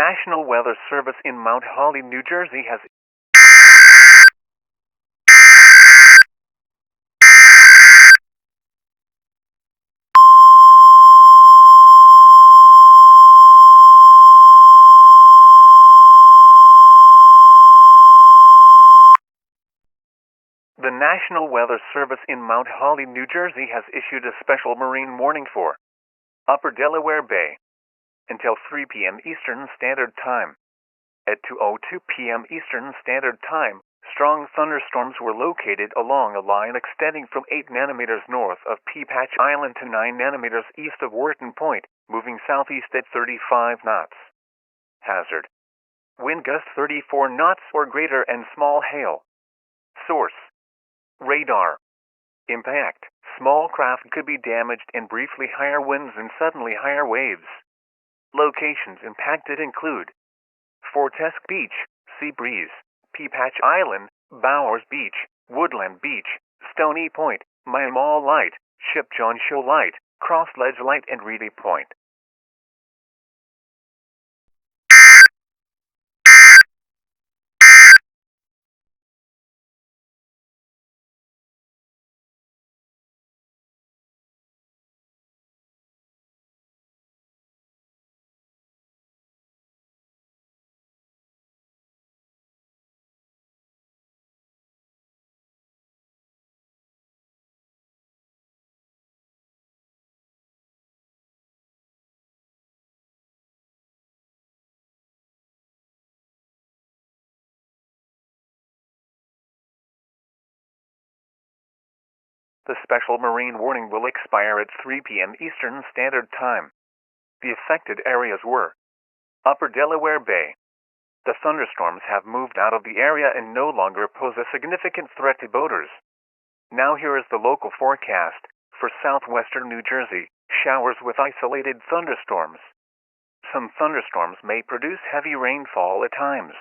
National Weather Service in Mount Holly, New Jersey has The National Weather Service in Mount Holly, New Jersey has issued a special marine warning for Upper Delaware Bay until 3 p.m. Eastern Standard Time. At 2:02 p.m. Eastern Standard Time, strong thunderstorms were located along a line extending from 8 nanometers north of Peapatch Island to 9 nanometers east of Wharton Point, moving southeast at 35 knots. Hazard: wind gust 34 knots or greater and small hail. Source: radar. Impact: small craft could be damaged and briefly higher winds and suddenly higher waves. Locations impacted include Fortesk Beach, Sea Breeze, Peapatch Island, Bowers Beach, Woodland Beach, Stony Point, Mile Light, Ship John Show Light, Cross Ledge Light, and Reedy Point. The special marine warning will expire at 3 p.m. Eastern Standard Time. The affected areas were Upper Delaware Bay. The thunderstorms have moved out of the area and no longer pose a significant threat to boaters. Now here is the local forecast for southwestern New Jersey: showers with isolated thunderstorms. Some thunderstorms may produce heavy rainfall at times.